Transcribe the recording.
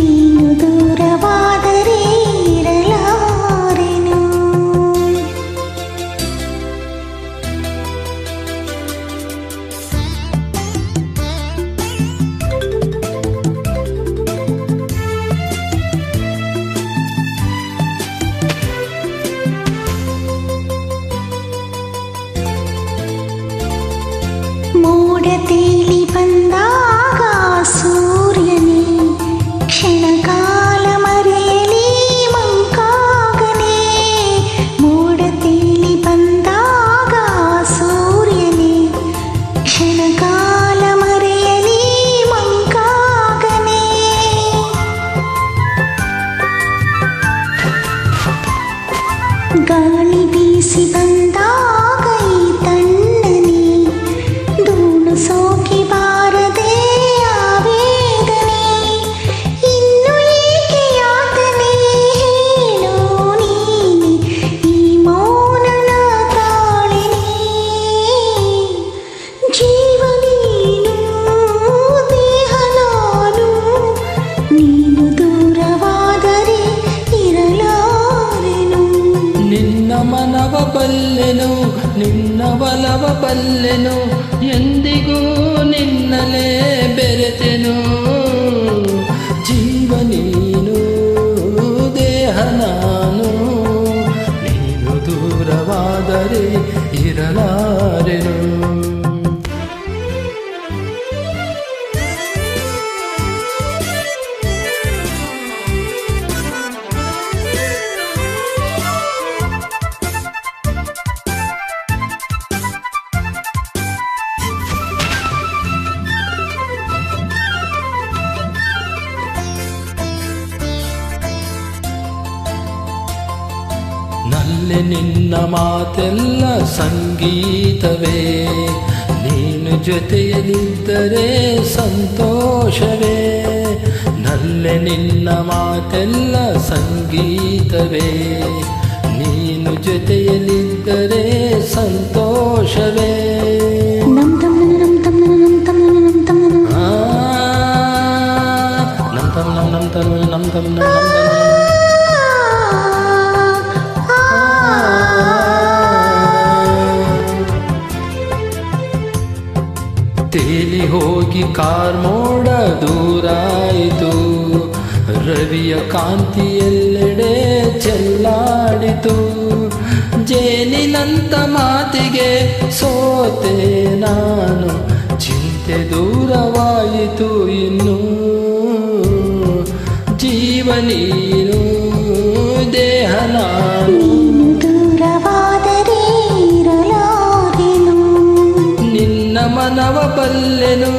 ನೀನು ದೂರವಾದರೆ ಇರಲಾರೆನು. ಮೋಡ ತೇಲಿ ಬಂದಾಗ ಸೂರ್ಯನೇ ಕ್ಷಣಕಾಲ ಮರೆಯಲಿ ಮಂಕಾಗನೆ. ಮೋಡ ತೇಲಿ ಬಂದಾಗ ಸೂರ್ಯನೇ ಕ್ಷಣಕಾಲ ಮರೆಯಲಿ ಮಂಕಾಗನೆ. ಗಾಳಿ ಬೀಸಿ ಬಂದಾಗ ಈ ತಣ್ಣನೆ ಧೂಳು ಸೋಕಿ ಬಾರದೆ ಆವೇದನೆ. ಇನ್ನು ಏಕೆ ಯಾತನೆ ಹೇಳು ನೀನೆ ಈ ಮೌನನ ತಾಳಿನಿ. ಜೀವ ನೀನು ದೇಹ ನಾನು, ನೀನು ದೂರವಾದರೆ ಇರಲಾರೆನು. ನಿನ್ನ ಮನವ ಬಲ್ಲೆನು ನಿನ್ನ ಬಲವ ಬಲ್ಲೆನು, ಎಂದಿಗೂ ನಿನ್ನಲೇ ಬೆರೆತೆನು. ಜೀವ ನೀನು ದೇಹ ನಾನು, ನೀನು ದೂರವಾದರೆ ಇರಲಾರೆನು. ನಲ್ಲಿ ನಿನ್ನ ಮಾತೆಲ್ಲ ಸಂಗೀತವೇ, ನೀನು ಜೊತೆಯಲ್ಲಿದ್ದರೆ ಸಂತೋಷವೇ. ನಲ್ಲೆ ನಿನ್ನ ಮಾತೆಲ್ಲ ಸಂಗೀತವೇ, ನೀನು ಜೊತೆಯಲ್ಲಿದ್ದರೆ ಸಂತೋಷವೇ. ನಮ್ ತಮ್ಮನ ನಮ್ ತಮ್ಮನ ನಮ್ ತಮ್ಮನ ನಮ್ ತಮ್ಮನ ನಮ್ ತಮ್ಮನ ನಮ್ ತಮ್ಮನ ನಮ್ ತಮ್ಮನ ತೇಲಿ ಹೋಗಿ ಕಾರ್ಮೋಡ ದೂರಾಯಿತು, ರವಿಯ ಕಾಂತಿ ಎಲ್ಲೆಡೆ ಚೆಲ್ಲಾಡಿತು. ಜೇನಿನಂತ ಮಾತಿಗೆ ಸೋತೆ ನಾನು, ಚಿಂತೆ ದೂರವಾಯಿತು ಇನ್ನು. ಜೀವ ನೀನು ದೇಹ ನಾನು, ನೀನು ದೂರವಾದರೆ ಇರಲಾರೆನು. ನಿನ್ನ ಮನವ ಬಲ್ಲೆನು